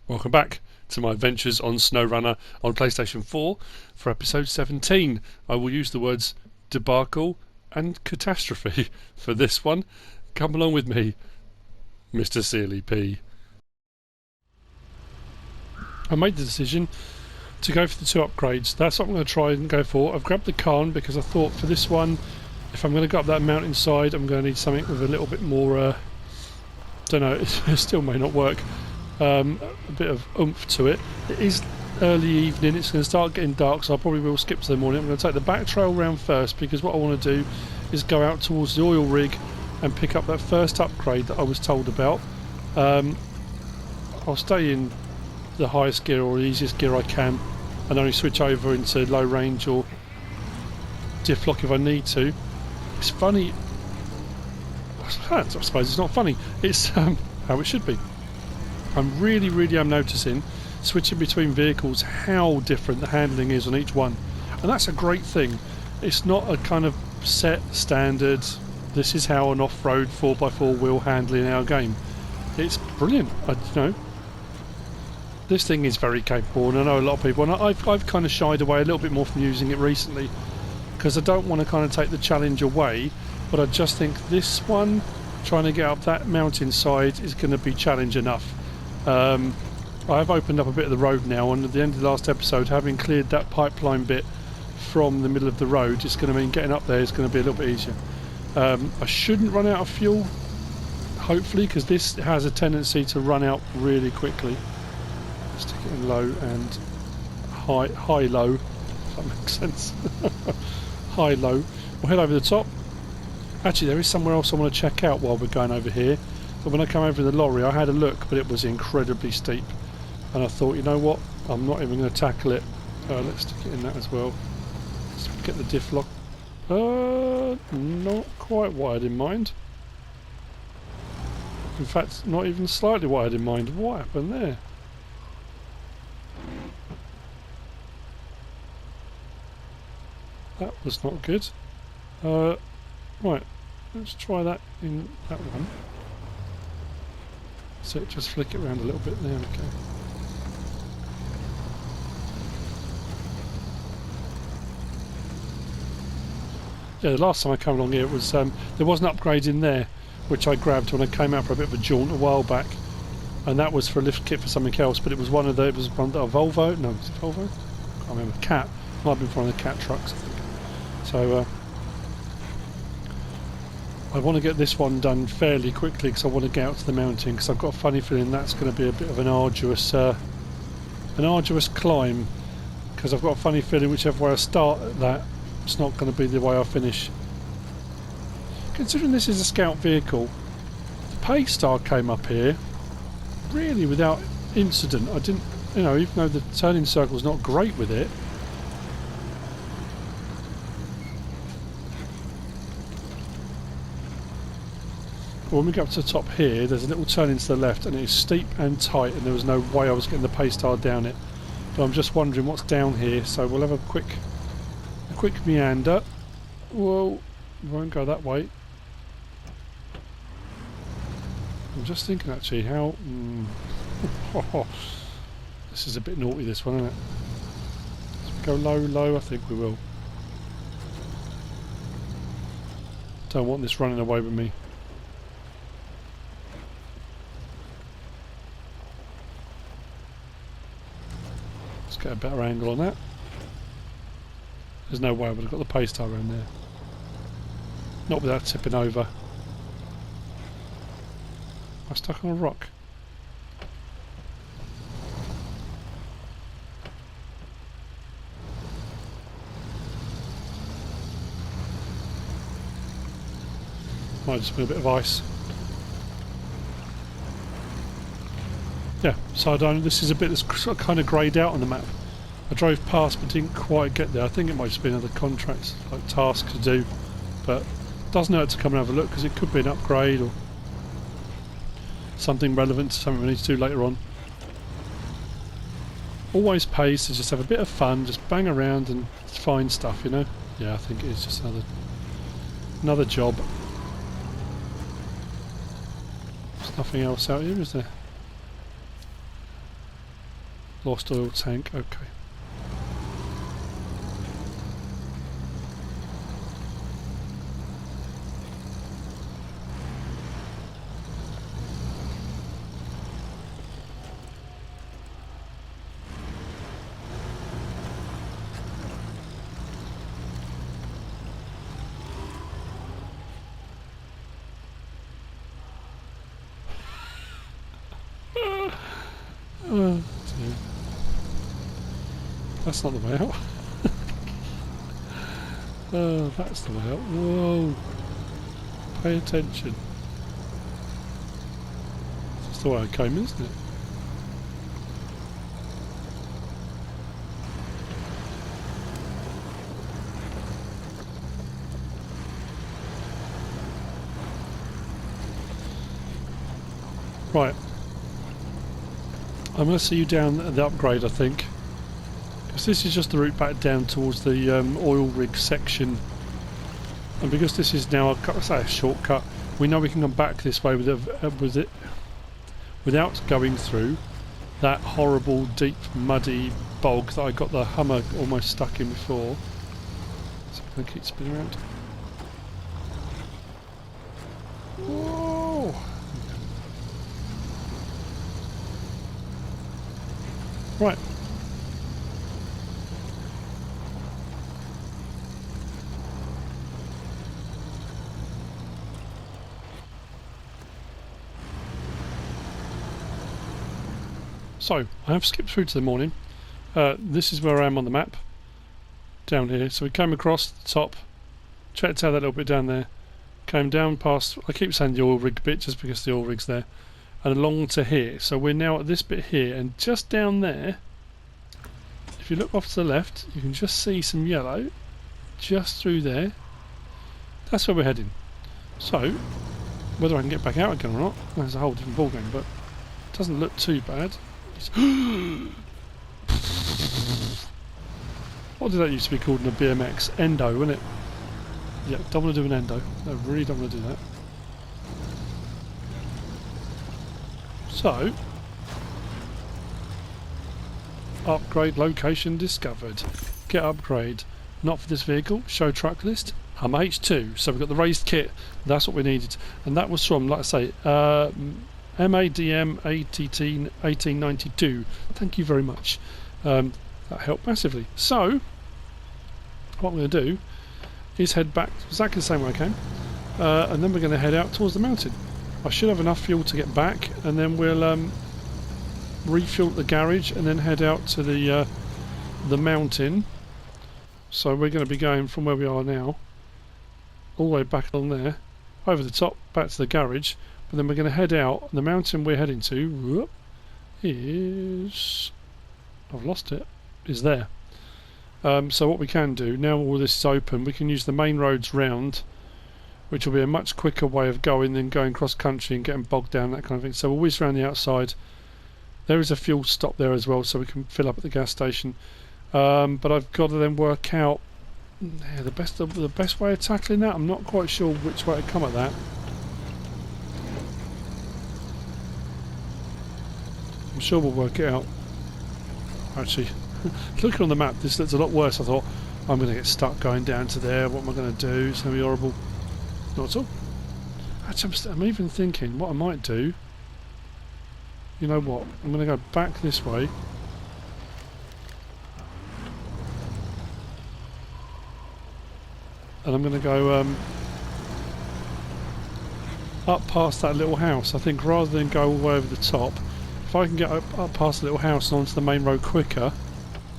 Welcome back to my adventures on SnowRunner on PlayStation 4 for episode 17. I will use the words debacle and catastrophe for this one. Come along with me, MrSealyp. I made the decision to go for the 2 upgrades. That's what I'm going to try and go for. I've grabbed the Khan because I thought for this one, if I'm going to go up that mountainside, I'm going to need something with a little bit more, don't know, it still may not work. A bit of oomph to it. It is early evening, it's going to start getting dark, so I probably will skip to the morning. I'm going to take the back trail round first because what I want to do is go out towards the oil rig and pick up that first upgrade that I was told about. I'll stay in the highest gear or the easiest gear I can and only switch over into low range or diff lock if I need to. It's funny, I suppose it's not funny, it's how it should be. I'm really am noticing, switching between vehicles, how different the handling is on each one. And that's a great thing. It's not a kind of set standard, this is how an off-road 4x4 will handle in our game. It's brilliant, This thing is very capable, and I know a lot of people, and I've kind of shied away a little bit more from using it recently, because I don't want to kind of take the challenge away, but I just think this one, trying to get up that mountainside, is going to be challenge enough. I've opened up a bit of the road now, and at the end of the last episode, having cleared that pipeline bit from the middle of the road, it's going to mean getting up there is going to be a little bit easier. I shouldn't run out of fuel, hopefully, because this has a tendency to run out really quickly. Stick it in low and high-low, if that makes sense. High-low. We'll head over the top. Actually, there is somewhere else I want to check out while we're going over here. But when I come over the lorry, I had a look, but it was incredibly steep. And I thought, you know what? I'm not even going to tackle it. Let's stick it in that as well. Let's get the diff lock. Not quite what I had in mind. In fact, not even slightly what I had in mind. What happened there? That was not good. Right, let's try that in that one. So just flick it around a little bit. There we go. Yeah, the last time I came along here, it was there was an upgrade in there, which I grabbed when I came out for a bit of a jaunt a while back, and that was for a lift kit for something else. But it was one of a Volvo. No, was it Volvo? I can't remember. Cat. Might have been one of the Cat trucks, I think. So I want to get this one done fairly quickly because I want to get out to the mountain, because I've got a funny feeling that's going to be a bit of an arduous climb, because I've got a funny feeling whichever way I start at that, it's not going to be the way I finish. Considering this is a scout vehicle, the Paystar came up here really without incident. I didn't, even though the turning circle's not great with it. When we get up to the top here, there's a little turn into the left, and it is steep and tight, and there was no way I was getting the Paystar down it. But I'm just wondering what's down here, so we'll have a quick meander. Whoa, we won't go that way. I'm just thinking actually how... this is a bit naughty, this one, isn't it? Let's go low, I think we will. Don't want this running away with me. Get a better angle on that. There's no way I would have got the Paystar around there. Not without tipping over. Am I stuck on a rock? Might just be a bit of ice. Yeah, so I don't. This is a bit that's kind of greyed out on the map. I drove past but didn't quite get there. I think it might just be another contract, like task to do, but it doesn't hurt to come and have a look, because it could be an upgrade or something relevant to something we need to do later on. Always pays to just have a bit of fun, just bang around and find stuff, Yeah, I think it is just another job. There's nothing else out here, is there? Lost oil tank, okay. Oh dear. That's not the way out. Oh, that's the way out. Whoa. Pay attention. That's the way I came, isn't it? Right. I'm going to see you down at the upgrade, I think. Because this is just the route back down towards the oil rig section. And because this is now a shortcut, we know we can come back this way with it without going through that horrible, deep, muddy bog that I got the Hummer almost stuck in before. So I'm going to keep spinning around. Whoa! Right. So, I have skipped through to the morning. This is where I am on the map. Down here. So we came across the top, checked out that little bit down there, came down past, I keep saying the oil rig bit just because the oil rig's there, and along to here. So we're now at this bit here, and just down there, if you look off to the left, you can just see some yellow, just through there. That's where we're heading. So, whether I can get back out again or not, that's a whole different ballgame, but it doesn't look too bad. What did that used to be called in a BMX? Endo, wasn't it? Yeah, don't want to do an endo. No, really don't want to do that. So, upgrade location discovered. Get upgrade. Not for this vehicle. Show truck list. Hummer H2. So we've got the raised kit. That's what we needed. And that was from, like I say, MADM 1892. Thank you very much. That helped massively. So, what I'm going to do is head back exactly the same way I came. And then we're going to head out towards the mountain. I should have enough fuel to get back, and then we'll refuel at the garage and then head out to the mountain. So we're going to be going from where we are now all the way back along there, over the top, back to the garage, but then we're going to head out. The mountain we're heading to is... I've lost it. Is there. So what we can do, now all this is open, we can use the main roads round, which will be a much quicker way of going than going cross country and getting bogged down, that kind of thing. So we'll whiz around the outside. There is a fuel stop there as well, so we can fill up at the gas station. But I've got to then work out the best way of tackling that. I'm not quite sure which way to come at that. I'm sure we'll work it out. Actually, looking on the map, this looks a lot worse. I thought, I'm going to get stuck going down to there. What am I going to do? It's going to be horrible. Not at all. Actually, I'm even thinking what I might do. You know what? I'm going to go back this way. And I'm going to go up past that little house. I think rather than go all the way over the top, if I can get up past the little house and onto the main road quicker,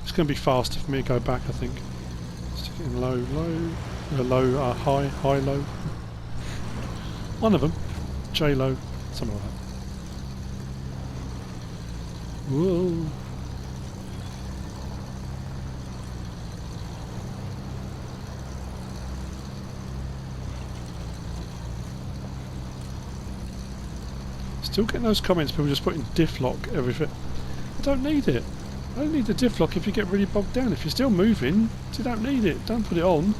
it's going to be faster for me to go back, I think. Stick it in low, high, low. One of them. J-low, something like that. Whoa. Still getting those comments, people just putting diff lock everything. I don't need it. I don't need the diff lock if you get really bogged down. If you're still moving, you don't need it. Don't put it on.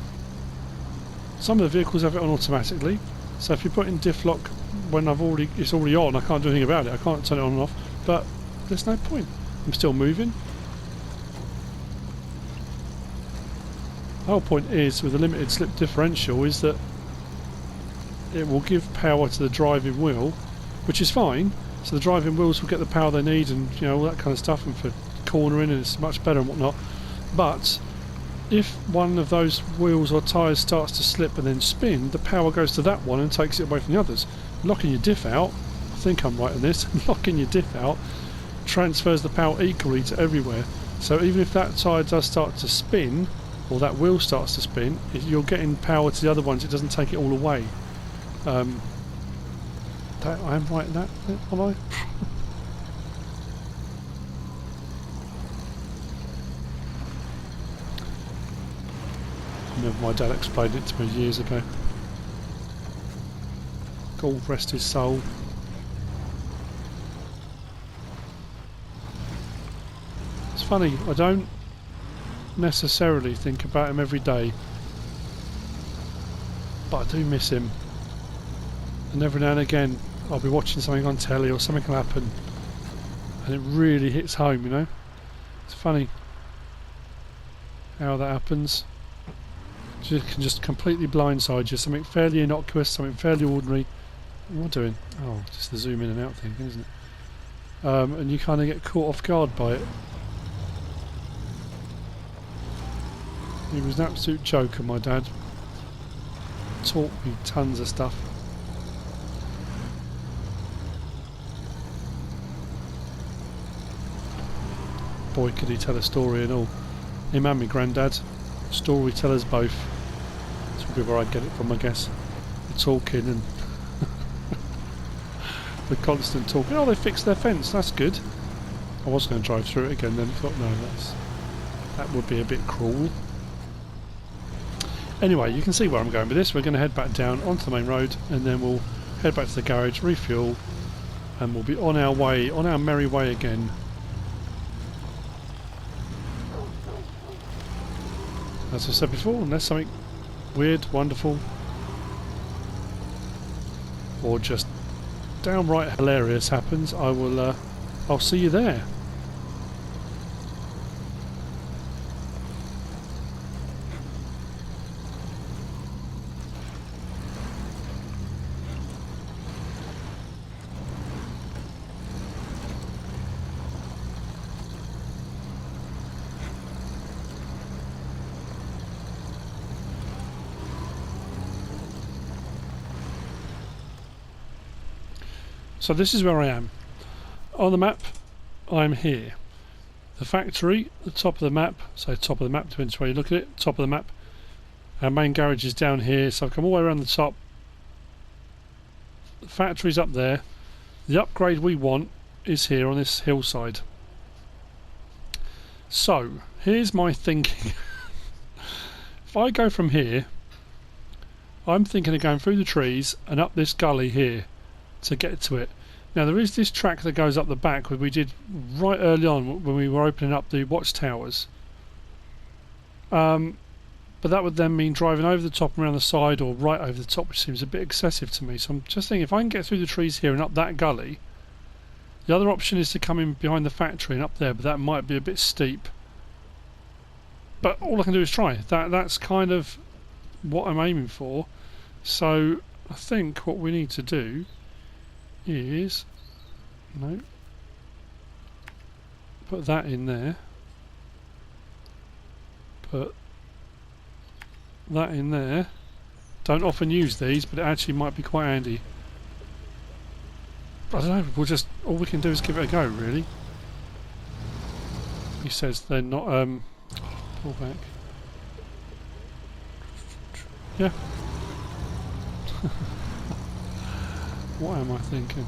Some of the vehicles have it on automatically. So if you put in diff lock when it's already on, I can't do anything about it. I can't turn it on and off. But there's no point. I'm still moving. The whole point is, with a limited slip differential, is that it will give power to the driving wheel, which is fine. So the driving wheels will get the power they need, and you know, all that kind of stuff, and for cornering, and it's much better and whatnot. But if one of those wheels or tyres starts to slip and then spin, the power goes to that one and takes it away from the others. Locking your diff out, I think I'm right on this, locking your diff out transfers the power equally to everywhere. So even if that tyre does start to spin, or that wheel starts to spin, you're getting power to the other ones, it doesn't take it all away. I am right in that, am I? I remember my dad explained it to me years ago. God rest his soul. It's funny, I don't necessarily think about him every day, but I do miss him. And every now and again I'll be watching something on telly or something will happen and it really hits home, you know. It's funny how that happens. It can just completely blindside you. Something fairly innocuous, something fairly ordinary. What am I doing? Oh, just the zoom in and out thing, isn't it? And you kind of get caught off guard by it. He was an absolute joker, my dad. Taught me tons of stuff. Boy, could he tell a story and all. Him and me granddad, storytellers both. That's probably where I get it from, I guess. The talking and the constant talking. Oh, they fixed their fence, that's good. I was going to drive through it again then, thought no, that would be a bit cruel. Anyway, you can see where I'm going with this. We're going to head back down onto the main road and then we'll head back to the garage, refuel, and we'll be on our way, on our merry way again. As I said before, unless something weird, wonderful, or just downright hilarious happens, I'll see you there. So this is where I am. On the map, I'm here. The factory, the top of the map, so top of the map depends where you look at it, top of the map. Our main garage is down here, so I've come all the way around the top. The factory's up there. The upgrade we want is here on this hillside. So, here's my thinking. If I go from here, I'm thinking of going through the trees and up this gully here to get to it. Now there is this track that goes up the back where we did right early on when we were opening up the watchtowers. But that would then mean driving over the top and around the side or right over the top, which seems a bit excessive to me. So I'm just thinking if I can get through the trees here and up that gully. The other option is to come in behind the factory and up there, but that might be a bit steep. But all I can do is try. That's kind of what I'm aiming for. So I think what we need to do is put that in there, put that in there. Don't often use these, but it actually might be quite handy. I don't know, all we can do is give it a go, really. He says they're not pull back. Yeah. What am I thinking?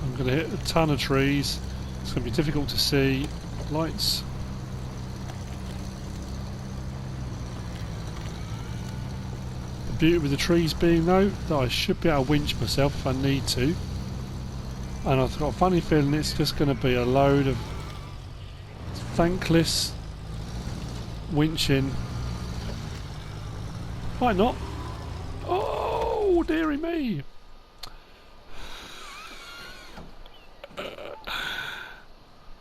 I'm going to hit a ton of trees. It's going to be difficult to see. Lights. The beauty with the trees being though, that I should be able to winch myself if I need to. And I've got a funny feeling it's just going to be a load of thankless winching. Might not. Oh! Oh, dearie me.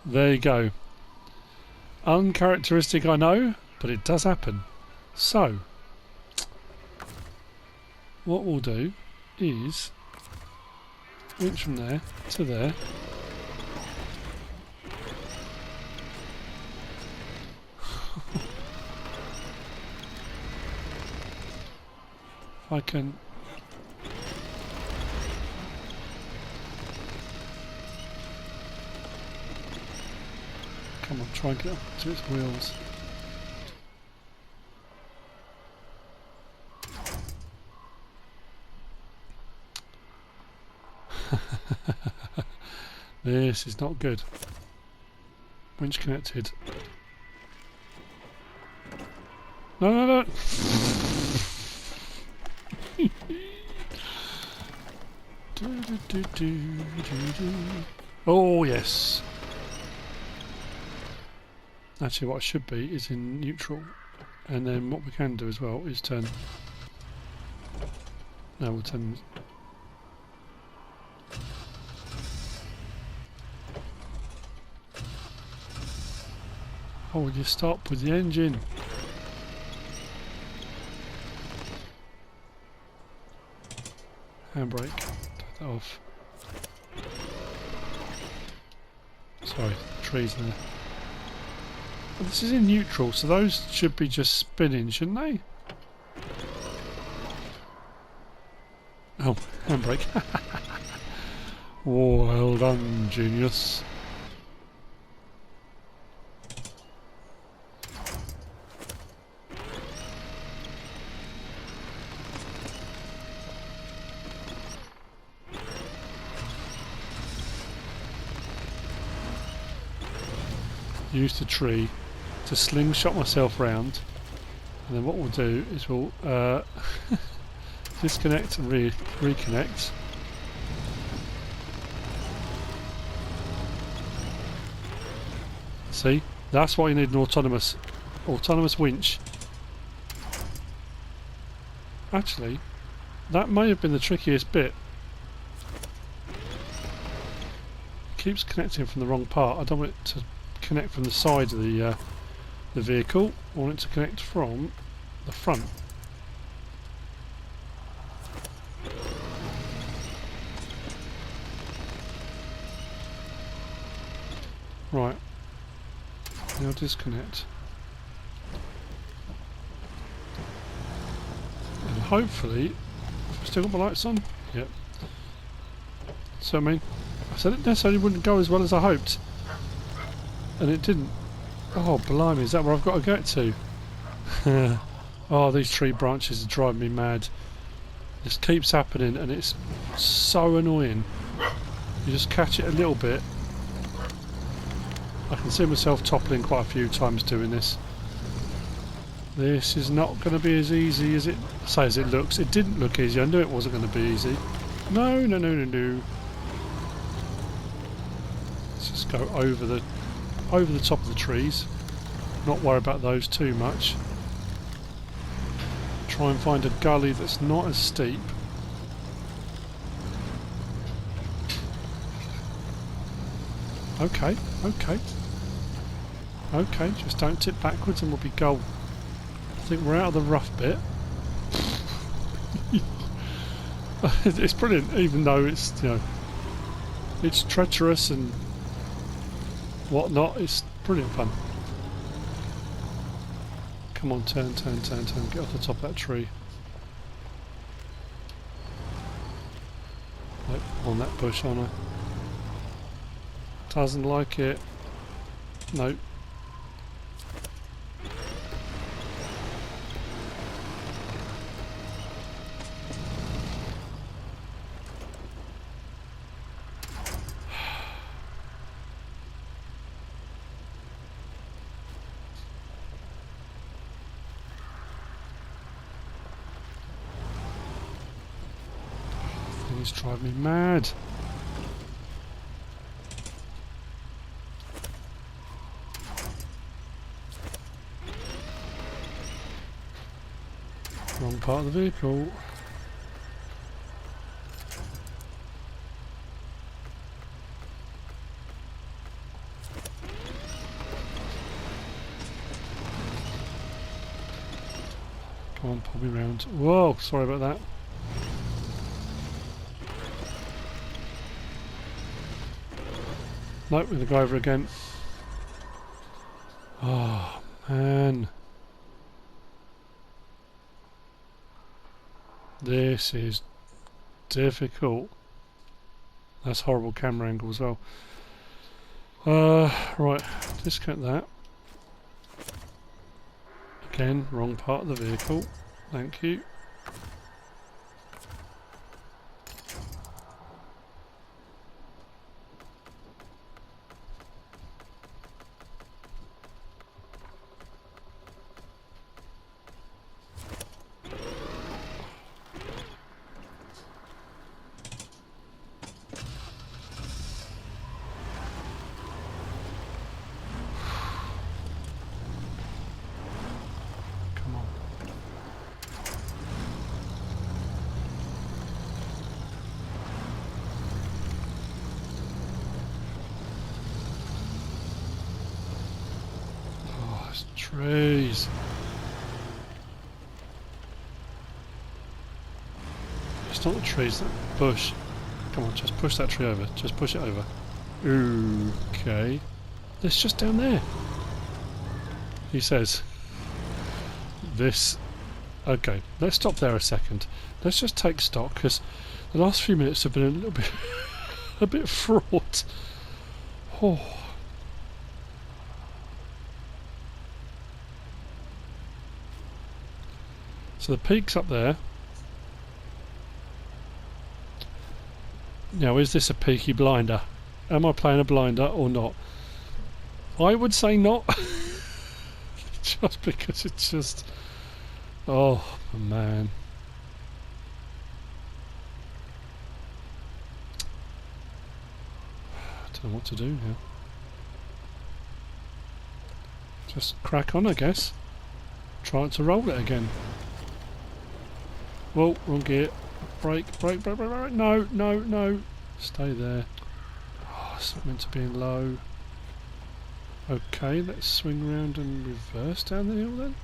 There you go. Uncharacteristic, I know, but it does happen. So, what we'll do is winch from there to there. If I can... Come on, try and get up to its wheels. This is not good. Winch connected. No, no, no! Oh, yes! Actually, what it should be is in neutral. And then what we can do as well is turn... No, we'll turn... Oh, will you stop with the engine? Handbrake. Take that off. Sorry, trees there. Well, this is in neutral, so those should be just spinning, shouldn't they? Oh, handbrake. Well done, genius. Use the tree to slingshot myself round, and then what we'll do is we'll disconnect and reconnect. See, that's why you need an autonomous winch. Actually, that may have been the trickiest bit. It keeps connecting from the wrong part. I don't want it to connect from the side of the vehicle. I want it to connect from the front. Right. Now disconnect. And hopefully, have I still got my lights on? Yep. So I mean, I said it necessarily wouldn't go as well as I hoped. And it didn't. Oh, blimey, is that where I've got to get to? Oh, these tree branches are driving me mad. This keeps happening and it's so annoying. You just catch it a little bit. I can see myself toppling quite a few times doing this. This is not going to be as easy as it looks. It didn't look easy. I knew it wasn't going to be easy. No, no, no, no, no. Let's just go over the top of the trees. Not worry about those too much. Try and find a gully that's not as steep. Okay, okay. Okay, just don't tip backwards and we'll be gold. I think we're out of the rough bit. It's brilliant, even though it's, you know, it's treacherous and whatnot. It's brilliant fun. Come on, turn, turn, turn, turn. Get off the top of that tree. Nope, on that bush, aren't I? Doesn't like it. Nope. Things drive me mad. Wrong part of the vehicle. Come on, pull me round. Whoa, sorry about that. Nope, we're going to go over again. Oh, man. This is difficult. That's horrible camera angle as well. Right, discount that. Again, wrong part of the vehicle. Thank you. Trees. It's not the trees, that bush. Come on, just push that tree over. Just push it over. Okay. It's just down there. He says. This. Okay, let's stop there a second. Let's just take stock, because the last few minutes have been a little bit a bit fraught. Oh. So the peak's up there. Now, is this a peaky blinder? Am I playing a blinder or not? I would say not. Just because it's just... Oh, man. I don't know what to do now. Just crack on, I guess. Try to roll it again. Whoa, wrong gear. Brake, brake, brake, brake, brake. No, no, no. Stay there. Oh, it's not meant to be in low. Okay, let's swing around and reverse down the hill then.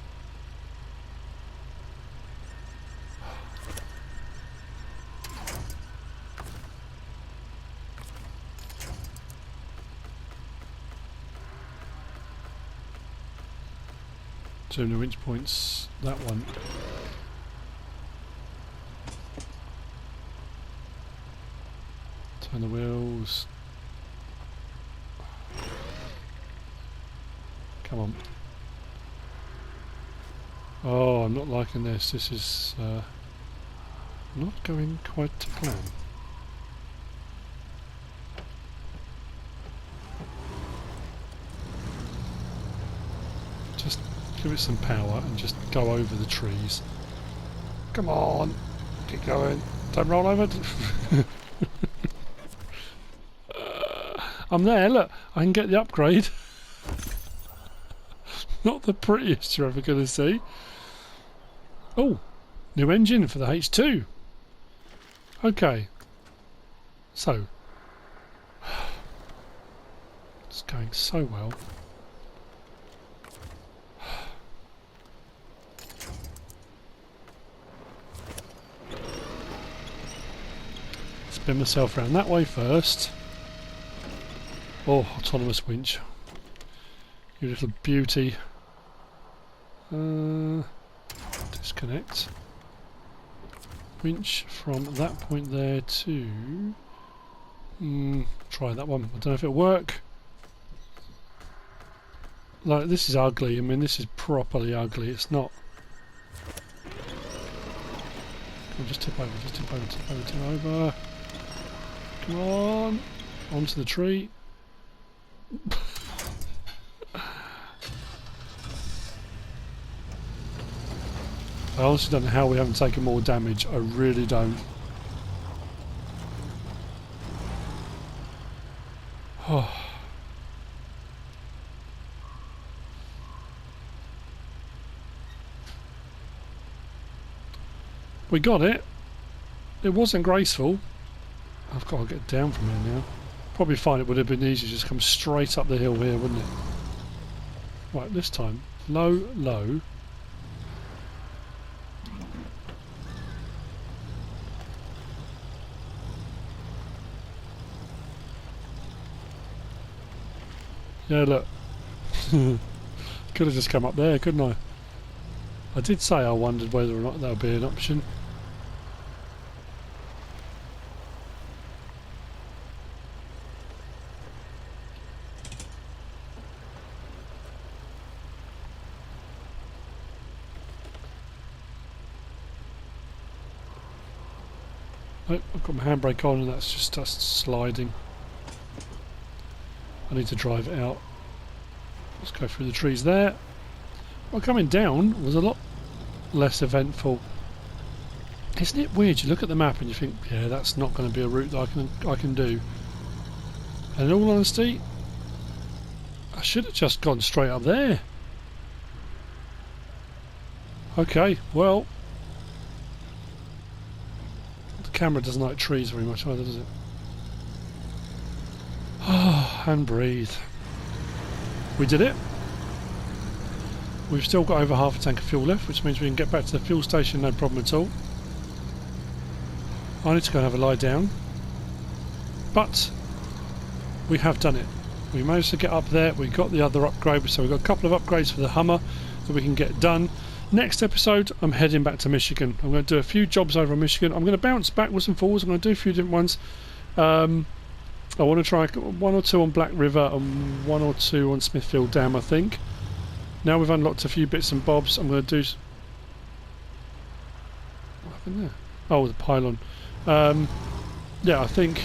Too many winch points. That one. Turn the wheels. Come on. Oh, I'm not liking this. This is not going quite to plan. Just give it some power and just go over the trees. Come on. Keep going. Don't roll over. I'm there, look, I can get the upgrade. Not the prettiest you're ever going to see. Oh, new engine for the H2. Okay. So. It's going so well. Spin myself around that way first. Oh, autonomous winch. You little beauty. Disconnect. Winch from that point there to... try that one. I don't know if it'll work. Like, this is ugly. I mean, this is properly ugly. It's not... Come on, just tip over, just tip over, tip over, tip over. Come on. Onto the tree. I honestly don't know how we haven't taken more damage. I really don't. Oh. We got it. It wasn't graceful. I've got to get down from here now. Probably find it would have been easier to just come straight up the hill here, wouldn't it? Right, this time. Low, low. Yeah, look. Could have just come up there, couldn't I? I did say I wondered whether or not that would be an option. Oh, I've got my handbrake on and that's just us sliding. I need to drive it out. Let's go through the trees there. Well, coming down was a lot less eventful. Isn't it weird? You look at the map and you think, yeah, that's not going to be a route that I can do. And in all honesty, I should have just gone straight up there. Okay, well, the camera doesn't like trees very much either, does it? Ah, and breathe. We did it. We've still got over half a tank of fuel left, which means we can get back to the fuel station no problem at all. I need to go and have a lie down. But we have done it. We managed to get up there. We got the other upgrade, so we've got a couple of upgrades for the Hummer that we can get done. Next episode, I'm heading back to Michigan. I'm going to do a few jobs over in Michigan. I'm going to bounce backwards and forwards. I'm going to do a few different ones. I want to try 1 or 2 on Black River and 1 or 2 on Smithfield Dam, I think. Now we've unlocked a few bits and bobs, I'm going to do... What happened there? Oh, the pylon. Yeah, I think...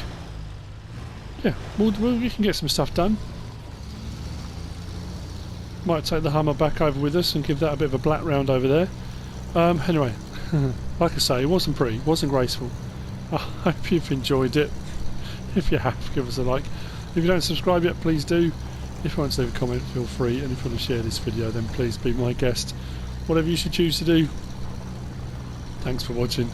Yeah, we can get some stuff done. Might take the Hummer back over with us and give that a bit of a black round over there. Anyway, like I say, it wasn't pretty, it wasn't graceful. I hope you've enjoyed it. If you have, give us a like. If you don't subscribe yet, please do. If you want to leave a comment, feel free. And if you want to share this video, then please be my guest. Whatever you should choose to do. Thanks for watching.